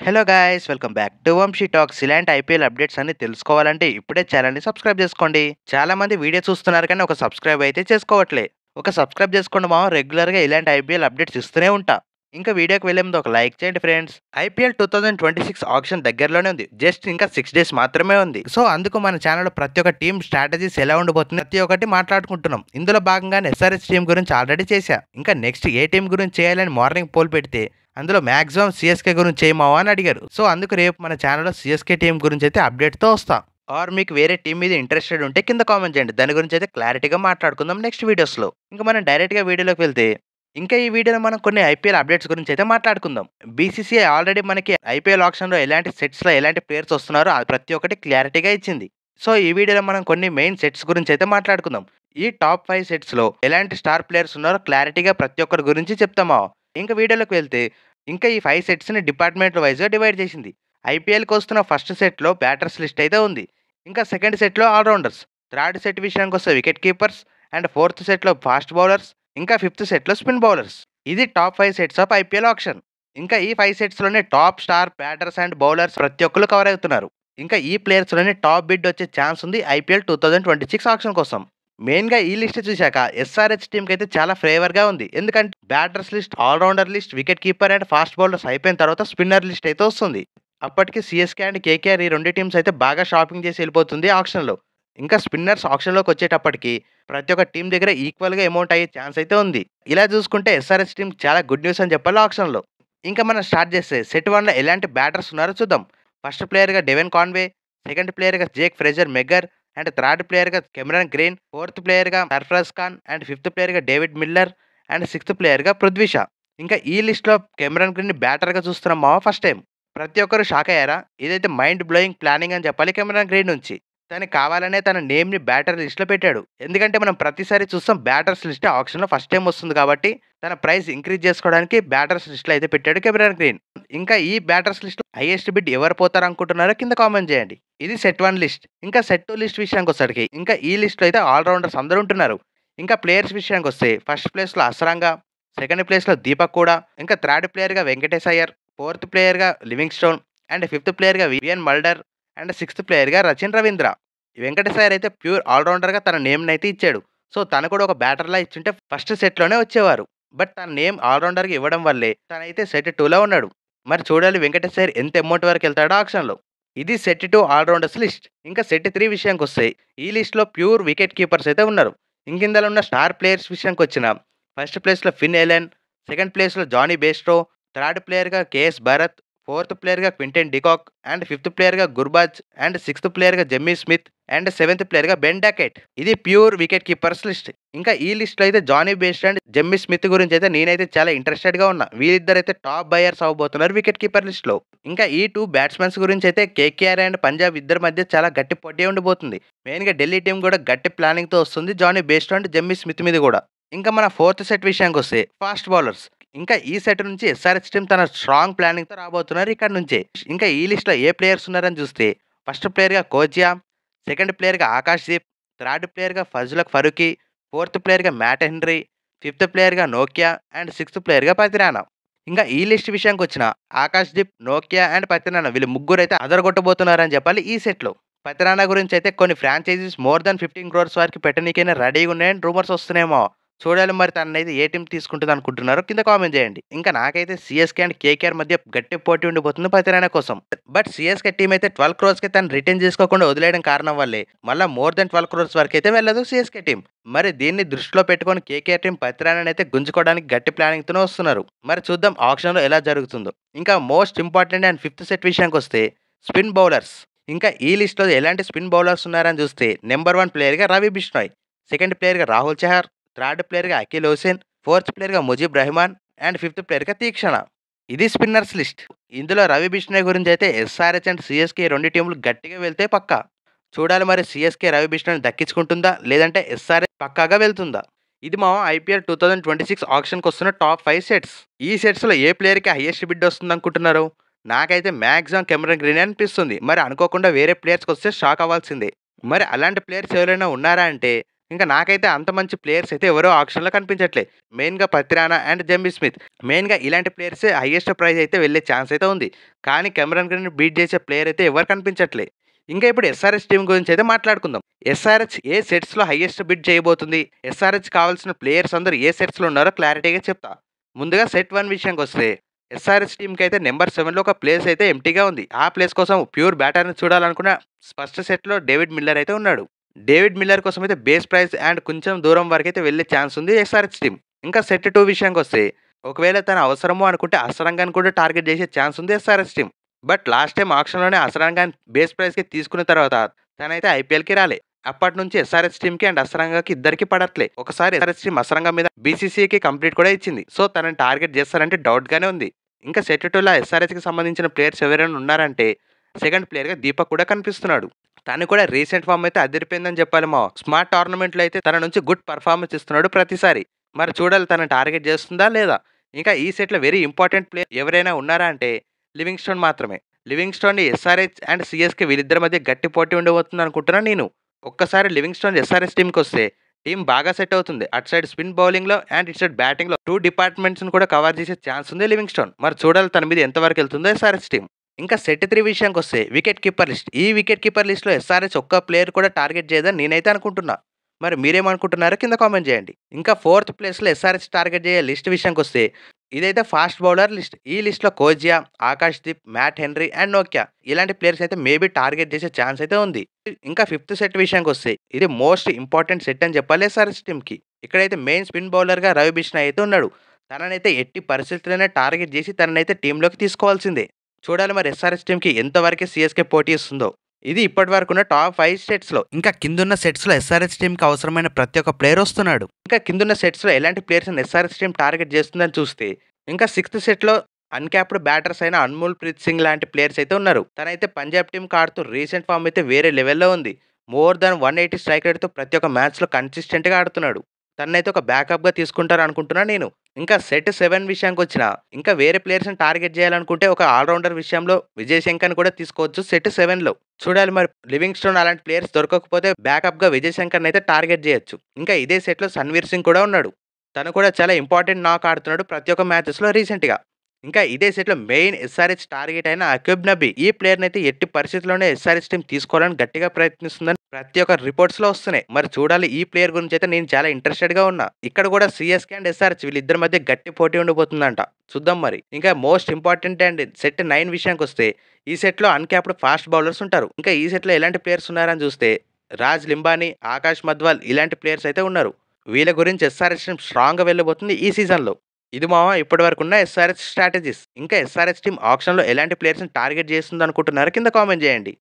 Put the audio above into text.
Hello guys welcome back to Vamsi talks. ఇలాంటి IPL updates అన్ని తెలుసుకోవాలంటే ఇప్పుడే ఛానల్ని సబ్స్క్రైబ్ చేసుకోండి. చాలా మంది వీడియో చూస్తున్నారు కానీ ఒక సబ్స్క్రైబ్ అయితే చేసుకోవట్లే. ఒక సబ్స్క్రైబ్ చేసుకోండి మా రెగ్యులర్గా ఇలాంటి ఐపీఎల్ అప్డేట్స్ ఇస్తూనే ఉంటా. ఇంకా వీడియోకి వెళ్ళే ముందు ఒక లైక్ చేయండి ఫ్రెండ్స్. ఐపీఎల్ 2026 ఆక్షన్ దగ్గరలోనే ఉంది. జస్ట్ ఇంకా 6 డేస్ మాత్రమే ఉంది. సో అందుకు మన ఛానల్లో ప్రతి ఒక్క టీం స్ట్రాటజీస్ ఎలా ఉండబోతుంది ప్రతి ఒక్కటి మాట్లాడుకుంటున్నాం. ఇందులో భాగంగానే ఎస్ఆర్హెచ్ టీం గురించి ఆల్రెడీ చేశా. ఇంకా నెక్స్ట్ ఏ టీం గురించి చేయాలని మార్నింగ్ పోల్ పెడితే అందులో మాక్సిమం సిఎస్కే గురించి చేయమావా అని అడిగారు. సో అందుకు రేపు మన ఛానల్లో సిఎస్కే టీం గురించి అయితే అప్డేట్తో వస్తాం. ఆర్ మీకు వేరే టీం మీద ఇంట్రెస్టెడ్ ఉంటే కింద కామెంట్ చేయండి. దాని గురించి అయితే క్లారిటీగా మాట్లాడుకుందాం నెక్స్ట్ వీడియోస్లో. ఇంకా మనం డైరెక్ట్గా వీడియోలోకి వెళ్తే ఇంకా ఈ వీడియోలో మనం కొన్ని ఐపీఎల్ అప్డేట్స్ గురించి అయితే మాట్లాడుకుందాం. బీసీసీఐ ఆల్రెడీ మనకి ఐపీఎల్ ఆప్షన్లో ఎలాంటి సెట్స్లో ఎలాంటి ప్లేయర్స్ వస్తున్నారో అది ప్రతి ఒక్కటి క్లారిటీగా ఇచ్చింది. సో ఈ వీడియోలో మనం కొన్ని మెయిన్ సెట్స్ గురించి అయితే మాట్లాడుకుందాం. ఈ టాప్ 5 సెట్స్లో ఎలాంటి స్టార్ ప్లేయర్స్ ఉన్నారో క్లారిటీగా ప్రతి ఒక్కరి గురించి చెప్తామా. ఇంకా వీడియోలోకి వెళ్తే ఇంకా ఈ 5 సెట్స్ని డిపార్ట్మెంట్ వైజ్గా డివైడ్ చేసింది. ఐపీఎల్కి వస్తున్న ఫస్ట్ సెట్లో బ్యాటర్స్ లిస్ట్ అయితే ఉంది. ఇంకా సెకండ్ సెట్లో ఆల్రౌండర్స్, థర్డ్ సెట్ విషయానికి వస్తే వికెట్ కీపర్స్, అండ్ ఫోర్త్ సెట్లో ఫాస్ట్ బౌలర్స్, ఇంకా ఫిఫ్త్ సెట్లో స్పిన్ బౌలర్స్. ఇది top 5 sets of IPL option. ఇంకా ఈ 5 సెట్స్లోనే top star batters and bowlers ప్రతి ఒక్కరు కవర్ అవుతున్నారు. ఇంకా ఈ ప్లేయర్స్లోనే టాప్ బిడ్ వచ్చే ఛాన్స్ ఉంది ఐపీఎల్ 2026 ఆప్షన్ కోసం. మెయిన్గా ఈ లిస్ట్ చూశాక ఎస్ఆర్హెచ్ టీంకి అయితే చాలా ఫేవర్గా ఉంది. ఎందుకంటే batters list, all-rounder list, wicket keeper and fast bowlers అయిపోయిన తర్వాత స్పిన్నర్ లిస్ట్ అయితే వస్తుంది. అప్పటికి సిఎస్కే అండ్ కేకేఆర్ ఈ రెండు టీమ్స్ అయితే బాగా షాపింగ్ చేసి వెళ్ళిపోతుంది ఆప్షన్లో. ఇంకా స్పిన్నర్స్ ఆప్షన్లోకి వచ్చేటప్పటికి ప్రతి ఒక్క టీం దగ్గర ఈక్వల్గా అమౌంట్ అయ్యే ఛాన్స్ అయితే ఉంది. ఇలా చూసుకుంటే ఎస్ఆర్హెచ్ టీం చాలా గుడ్ న్యూస్ అని చెప్పాలి ఆప్షన్లో. ఇంకా మనం స్టార్ట్ చేస్తే సెట్ 1లో ఎలాంటి బ్యాటర్స్ ఉన్నారో చూద్దాం. ఫస్ట్ ప్లేయర్గా డెవెన్ కాన్వే, సెకండ్ ప్లేయర్గా Jake Fraser McGurk, and third ప్లేయర్గా కెమెరాన్ గ్రీన్, ఫోర్త్ ప్లేయర్గా సర్ఫరాజ్ ఖాన్, అండ్ ఫిఫ్త్ ప్లేయర్గా డేవిడ్ మిల్లర్, అండ్ సిక్స్త్ ప్లేయర్గా పృథ్వీ షా. ఇంకా ఈ లిస్ట్లో కెమెరాన్ గ్రీన్ బ్యాటర్గా చూస్తున్నాం మా ఫస్ట్ టైం. ప్రతి ఒక్కరు షాక్ అయ్యారా? ఇదైతే మైండ్ బ్లోయింగ్ ప్లానింగ్ అని చెప్పాలి కెమెరాన్ గ్రీన్ నుంచి. తను కావాలనే తన నేమ్ని బ్యాటర్ లిస్ట్లో పెట్టాడు. ఎందుకంటే మనం ప్రతిసారి చూస్తాం బ్యాటర్స్ లిస్ట్ ఆప్షన్లో ఫస్ట్ టైం వస్తుంది కాబట్టి తన ప్రైస్ ఇంక్రీజ్ చేసుకోవడానికి బ్యాటర్స్ లిస్ట్లో అయితే పెట్టాడు కెమెరాన్ గ్రీన్. ఇంకా ఈ బ్యాటర్స్ లిస్ట్ హైయెస్ట్ బిడ్ ఎవరు పోతారు అనుకుంటున్నారో కింద కామెంట్ చేయండి. ఇది సెట్ 1 లిస్ట్. ఇంకా సెట్ 2 లిస్ట్ విషయానికి వచ్చేసరికి ఇంకా ఈ లిస్ట్లో అయితే ఆల్రౌండర్స్ అందరూ ఉంటున్నారు. ఇంకా ప్లేయర్స్ విషయానికి వస్తే ఫస్ట్ ప్లేస్లో అసరంగా, సెకండ్ ప్లేస్లో దీపక్ కూడా, ఇంకా థర్డ్ ప్లేయర్గా వెంకటేష్ అయ్యర్, ఫోర్త్ ప్లేయర్గా లివింగ్ స్టోన్, అండ్ ఫిఫ్త్ ప్లేయర్గా వివియన్ మల్డర్, అండ్ సిక్స్త్ ప్లేయర్గా రచిన్ రవీంద్ర. వెంకటేష్ అయ్యర్ అయితే ప్యూర్ ఆల్రౌండర్గా తన నేమ్ని అయితే ఇచ్చాడు. సో తను కూడా ఒక బ్యాటర్లా ఇచ్చుంటే ఫస్ట్ సెట్లోనే వచ్చేవారు. బట్ తన నేమ్ ఆల్రౌండర్గా ఇవ్వడం వల్లే తనైతే సెట్ 2లో ఉన్నాడు. మరి చూడాలి వెంకటేష్ అయ్యర్ ఎంత అమౌంట్ వరకు వెళ్తాడో ఆప్షన్లో. ఇది సెట్ 2 ఆల్రౌండర్స్ లిస్ట్. ఇంకా సెట్ 3 విషయానికి వస్తే ఈ లిస్ట్లో ప్యూర్ వికెట్ కీపర్స్ అయితే ఉన్నారు. ఇంకిందులో ఉన్న స్టార్ ప్లేయర్స్ విషయానికి వచ్చిన ఫస్ట్ ప్లేస్లో ఫిన్ ఎలెన్, సెకండ్ ప్లేస్లో జానీ బేస్ట్రో, థర్డ్ ప్లేయర్గా కేఎస్ భరత్, ఫోర్త్ ప్లేయర్గా క్వింటన్ డికాక్, అండ్ ఫిఫ్త్ ప్లేయర్గా గుర్బాజ్, అండ్ సిక్స్త్ ప్లేయర్గా జమ్మీ స్మిత్, అండ్ సెవెంత్ ప్లేయర్గా బెన్ డాకెట్. ఇది ప్యూర్ వికెట్ కీపర్స్ లిస్ట్. ఇంకా ఈ లిస్ట్లో అయితే Jonny Bairstow and Jamie Smith గురించి అయితే నేనైతే చాలా ఇంట్రెస్టెడ్గా ఉన్నా. వీరిద్దరైతే టాప్ బయర్స్ అవ్వబోతున్నారు వికెట్ కీపర్ లిస్ట్లో. ఇంకా ఈ 2 బ్యాట్స్మెన్స్ గురించి అయితే కేకేఆర్ అండ్ పంజాబ్ ఇద్దరి మధ్య చాలా గట్టి పోటీ ఉండిపోతుంది. మెయిన్గా ఢిల్లీ టీం కూడా గట్టి ప్లానింగ్తో వస్తుంది Johnny Bairstow and Jamie Smith మీద కూడా. ఇంకా మన ఫోర్త్ సెట్ విషయానికి వస్తే ఫాస్ట్ బౌలర్స్. ఇంకా ఈ సెట్ నుంచి ఎస్ఆర్హెచ్ టీం తన స్ట్రాంగ్ ప్లానింగ్తో రాబోతున్నారు ఇక్కడ నుంచే. ఇంకా ఈ లిస్ట్లో ఏ ప్లేయర్స్ ఉన్నారని చూస్తే ఫస్ట్ ప్లేయర్గా కోచియా, సెకండ్ ప్లేయర్గా ఆకాష్ దీప్, థర్డ్ ప్లేయర్గా ఫజ్లక్ ఫరూకీ, ఫోర్త్ ప్లేయర్గా మ్యాట్ హెన్రీ, ఫిఫ్త్ ప్లేయర్గా నోకియా, అండ్ సిక్స్త్ ప్లేయర్గా పతిరానా. ఇంకా ఈ లిస్ట్ విషయానికి వచ్చిన ఆకాష్ దీప్, నోకియా అండ్ పతిరానా వీళ్ళు ముగ్గురు అయితే అదరగొట్టబోతున్నారని చెప్పాలి ఈ సెట్లో. పతిరానా గురించి అయితే కొన్ని ఫ్రాంచైజీస్ మోర్ దాన్ 15 crores వరకు పెట్టనీకైనా రెడీగా ఉన్నాయని రూమర్స్ వస్తున్నాయేమో. చూడాలి మరి తనైతే ఏ టీం తీసుకుంటుంది అనుకుంటున్నారో కింద కామెంట్ చేయండి. ఇంకా నాకైతే సిఎస్కే అండ్ కేకేఆర్ మధ్య గట్టి పోటీ ఉండిపోతుంది పతిరానా కోసం. బట్ సిఎస్కే టీం అయితే 12 crores తను రిటర్న్ చేసుకోకుండా వదిలేయడం కారణం వల్లే మళ్ళీ మోర్ దెన్ 12 crores వరకు అయితే వెళ్ళదు సిఎస్కే టీం. మరి దీన్ని దృష్టిలో పెట్టుకొని కేకేఆర్ టీం పతిరానాని అయితే గుంజుకోవడానికి గట్టి ప్లానింగ్తోనే వస్తున్నారు. మరి చూద్దాం ఆప్షన్లో ఎలా జరుగుతుందో. ఇంకా most important and fifth set విషయానికి వస్తే స్పిన్ బౌలర్స్. ఇంకా ఈ లిస్ట్లో ఎలాంటి స్పిన్ బౌలర్స్ ఉన్నారని చూస్తే నెంబర్ 1 ప్లేయర్గా రవి బిష్నాయ్, సెకండ్ ప్లేయర్గా రాహుల్ చహర్, థర్డ్ ప్లేయర్గా అఖిల్ హుసేన్, ఫోర్త్ ప్లేయర్గా ముజీబ్ రెహమాన్, అండ్ ఫిఫ్త్ ప్లేయర్గా తీక్షణ. ఇది స్పిన్నర్స్ లిస్ట్. ఇందులో రవి బిష్నాయ్ గురించి అయితే ఎస్ఆర్హెచ్ అండ్ సిఎస్కే రెండు టీంలు గట్టిగా వెళ్తే పక్కా. చూడాలి మరి సిఎస్కే రవి బిష్నాయ్ని దక్కించుకుంటుందా లేదంటే ఎస్ఆర్హెచ్ పక్కాగా వెళ్తుందా. ఇది మా ఐపీఎల్ 2026 ఆప్షన్కి వస్తున్న టాప్ 5 సెట్స్. ఈ సెట్స్లో ఏ ప్లేయర్కి హైయెస్ట్ బిడ్ వస్తుంది అనుకుంటున్నారు? నాకైతే మ్యాక్సిమం కెమెరాన్ గ్రీన్ అనిపిస్తుంది. మరి అనుకోకుండా వేరే ప్లేయర్స్కి వస్తే షాక్ అవ్వాల్సిందే. మరి అలాంటి ప్లేయర్స్ ఎవరైనా ఉన్నారా అంటే ఇంకా నాకైతే అంత మంచి ప్లేయర్స్ అయితే ఎవరో ఆక్షన్‌లో కనిపించట్లే. మెయిన్‌గా పతిరానా అండ్ జంబీ స్మిత్. మెయిన్‌గా ఇలాంటి ప్లేయర్సే హైయెస్ట్ ప్రైజ్ అయితే వెళ్ళే ఛాన్స్ అయితే ఉంది. కానీ కెమెరాన్ గ్రీన్‌ని బీట్ చేసే ప్లేయర్ అయితే ఎవరు కనిపించట్లే. ఇంకా ఇప్పుడు ఎస్ఆర్‌హెచ్ టీమ్ గురించి అయితే మాట్లాడుకుందాం. ఎస్ఆర్‌హెచ్ ఏ సెట్స్‌లో హైయెస్ట్ బిడ్ చేయబోతుంది? ఎస్ఆర్‌హెచ్ కావాల్సిన ప్లేయర్స్ అందరూ ఏ సెట్స్‌లో ఉన్నారో క్లారిటీగా చెప్తా. ముందుగా సెట్ 1 విషయానికొస్తే ఎస్ఆర్‌హెచ్ టీమ్‌కైతే నంబర్ 7లో ఒక ప్లేస్ అయితే ఎంప్టీగా ఉంది. ఆ ప్లేస్ కోసం ప్యూర్ బ్యాటర్‌ని చూడాలనుకున్న ఫస్ట్ సెట్‌లో డేవిడ్ మిల్లర్ అయితే ఉన్నాడు. డేవిడ్ మిల్లర్ కోసం అయితే బేస్ ప్రైస్ అండ్ కొంచెం దూరం వరకైతే వెళ్ళే ఛాన్స్ ఉంది ఎస్ఆర్‌హెచ్ టీమ్. ఇంకా సెట్ 2 విషయానికొస్తే ఒకవేళ తను అవసరము అనుకుంటే అస్రం ఖాన్ కూడా టార్గెట్ చేసే ఛాన్స్ ఉంది SRH team. But last time ఆక్షన్‌లోనే అస్రం ఖాన్ బేస్ ప్రైస్‌కి తీసుకున్న తర్వాత తనైతే ఐపీఎల్‌కి రాలే. అప్పటినుంచి ఎస్ఆర్‌హెచ్ టీమ్‌కి అండ్ అస్రంగాకి ఇద్దరికీ పడట్లే. ఒకసారి ఎస్ఆర్‌హెచ్ టీమ్ అస్రంగా మీద బీసీసీఐకి కంప్లీట్ కూడా ఇచ్చింది. సో తనని టార్గెట్ చేస్తారంటే డౌట్‌గానే ఉంది. ఇంకా సెట్ 2లో ఎస్ఆర్‌హెచ్‌కి సంబంధించిన ప్లేయర్స్ ఎవరైనా ఉన్నారంటే సెకండ్ ప్లేయర్‌గా దీపక్ కూడా కనిపిస్తున్నాడు. తను కూడా రీసెంట్ ఫార్మ్ అయితే అదిరిపోయిందని చెప్పాలి మావ. స్మార్ట్ టోర్నమెంట్‌లో అయితే తన నుంచి గుడ్ పర్ఫార్మెన్స్ ఇస్తున్నాడు ప్రతిసారి. మరి చూడాలి తనని టార్గెట్ చేస్తుందా లేదా? ఇంకా ఈ సెట్‌లో వెరీ ఇంపార్టెంట్ ప్లేయర్ ఎవరైనా ఉన్నారా అంటే లివింగ్‌స్టోన్ మాత్రమే. లివింగ్‌స్టోన్‌ని ఎస్ఆర్‌హెచ్ అండ్ సీఎస్‌కే వీళ్ళిద్దరి మధ్య గట్టి పోటీ ఉండబోతుంది అనుకుంటున్నాను నేను. ఒక్కసారి లివింగ్‌స్టోన్ ఎస్ఆర్‌హెచ్ టీమ్‌కొస్తే టీమ్ బాగా సెట్ అవుతుంది. అటు సైడ్ స్పిన్ బౌలింగ్‌లో అండ్ ఇటు సైడ్ బ్యాటింగ్‌లో 2 డిపార్ట్మెంట్స్‌ని కూడా కవర్ చేసే ఛాన్స్ ఉంది లివింగ్‌స్టోన్. మరి చూడాలి తన మీద ఎంతవరకు వెళ్తుందో ఎస్ఆర్‌హెచ్ టీమ్. ఇంకా సెట్ 3 విషయానికొస్తే వికెట్ కీపర్ లిస్ట్. ఈ వికెట్ కీపర్ లిస్ట్‌లో ఎస్ఆర్‌హెచ్ ఒక్క ప్లేయర్ కూడా టార్గెట్ చేయదని నేనైతే అనుకుంటున్నా. మరి మీరేమనుకుంటున్నారో కింద కామెంట్ చేయండి. ఇంకా ఫోర్త్ ప్లేస్‌లో ఎస్ఆర్‌హెచ్ టార్గెట్ చేసే లిస్ట్ విషయానికొస్తే ఇదైతే ఫాస్ట్ బౌలర్ లిస్ట్. ఈ లిస్ట్‌లో Coetzee, Akashdeep, Matt Henry and నోకియా ఇలాంటి ప్లేయర్స్ అయితే మేబీ టార్గెట్ చేసే ఛాన్స్ అయితే ఉంది. ఇంకా ఫిఫ్త్ సెట్ విషయానికొస్తే ఇది మోస్ట్ ఇంపార్టెంట్ సెట్ అని చెప్పాలి ఎస్ఆర్‌హెచ్ టీమ్‌కి. ఇక్కడైతే మెయిన్ స్పిన్ బౌలర్‌గా రవి బిష్నాయ్ అయితే ఉన్నాడు. తననైతే ఎట్టి పరిస్థితుల్లోనే టార్గెట్ చేసి తననైతే టీమ్‌లోకి తీసుకోవాల్సిందే. చూడాలి మరి ఎస్ఆర్‌హెచ్ టీమ్‌కి ఎంతవరకు సీఎస్‌కే పోటీ ఇస్తుందో. ఇది ఇప్పటివరకున్న టాప్ 5 సెట్స్‌లో. ఇంకా కిందున్న సెట్స్‌లో ఎస్ఆర్‌హెచ్ టీమ్‌కి అవసరమైన ప్రతి ఒక్క ప్లేయర్ వస్తున్నాడు. ఇంకా కిందున్న సెట్స్‌లో ఎలాంటి ప్లేయర్స్‌ని ఎస్ఆర్‌హెచ్ టీమ్ టార్గెట్ చేస్తుందని చూస్తే ఇంకా సిక్స్త్ సెట్‌లో అన్‌క్యాప్డ్ బ్యాటర్స్ అయిన అన్మోల్ ప్రీత్ సింగ్ లాంటి ప్లేయర్స్ అయితే ఉన్నారు. తనైతే పంజాబ్ టీమ్‌కి ఆడుతూ రీసెంట్ ఫార్మ్ అయితే వేరే లెవెల్‌లో ఉంది. మోర్ దాన్ 180 స్ట్రైక్ రేట్‌తో ప్రతి ఒక్క మ్యాచ్‌లో కన్సిస్టెంట్‌గా ఆడుతున్నాడు. తననైతే ఒక బ్యాకప్‌గా తీసుకుంటారు అనుకుంటున్నా నేను. ఇంకా సెట్ 7 విషయానికొచ్చినా ఇంకా వేరే ప్లేయర్స్‌ని టార్గెట్ చేయాలనుకుంటే ఒక ఆల్ రౌండర్ విషయంలో విజయ్ శంకర్‌ని కూడా తీసుకోవచ్చు సెట్ 7లో. చూడాలి మరి లివింగ్‌స్టోన్ అలాంటి ప్లేయర్స్ దొరకకపోతే బ్యాకప్‌గా విజయ్ శంకర్‌ని అయితే టార్గెట్ చేయొచ్చు. ఇంకా ఇదే సెట్‌లో సన్వీర్ సింగ్ కూడా ఉన్నాడు. తను కూడా చాలా ఇంపార్టెంట్ నాక్ ఆడుతున్నాడు ప్రతి ఒక్క మ్యాచెస్‌లో రీసెంట్‌గా. ఇంకా ఇదే సెట్‌లో మెయిన్ ఎస్ఆర్‌హెచ్ టార్గెట్ అయిన అక్యూబ్ నబీ. ఈ ప్లేయర్‌నైతే ఎట్టి పరిస్థితుల్లోనే ఎస్ఆర్‌హెచ్ టీమ్ తీసుకోవాలని గట్టిగా ప్రయత్నిస్తుందని ప్రతి ఒక్క రిపోర్ట్స్‌లో వస్తున్నాయి. మరి చూడాలి ఈ ప్లేయర్ గురించి అయితే నేను చాలా ఇంట్రెస్టెడ్‌గా ఉన్నా. ఇక్కడ కూడా సీఎస్‌కే అండ్ ఎస్ఆర్‌హెచ్ వీళ్ళిద్దరి మధ్య గట్టి పోటీ ఉండబోతుందంట. చూద్దాం మరి. ఇంకా మోస్ట్ ఇంపార్టెంట్ అండ్ సెట్ 9 విషయానికొస్తే ఈ సెట్‌లో అన్‌క్యాప్డ్ ఫాస్ట్ బౌలర్స్ ఉంటారు. ఇంకా ఈ సెట్‌లో ఎలాంటి ప్లేయర్స్ ఉన్నారని చూస్తే రాజ్ లింబానీ, ఆకాష్ మధ్వాల్ ఇలాంటి ప్లేయర్స్ అయితే ఉన్నారు. వీళ్ళ గురించి ఎస్ఆర్‌హెచ్ టీమ్ స్ట్రాంగ్‌గా వెళ్ళబోతుంది ఈ సీజన్‌లో. ఇది మామ ఇప్పటివరకున్న ఎస్ఆర్‌హెచ్ స్ట్రాటజీస్. ఇంకా ఎస్ఆర్‌హెచ్ టీమ్ ఆక్షన్‌లో ఎలాంటి ప్లేయర్స్‌ని టార్గెట్ చేస్తుందనుకుంటున్నారో కింద కామెంట్ చేయండి.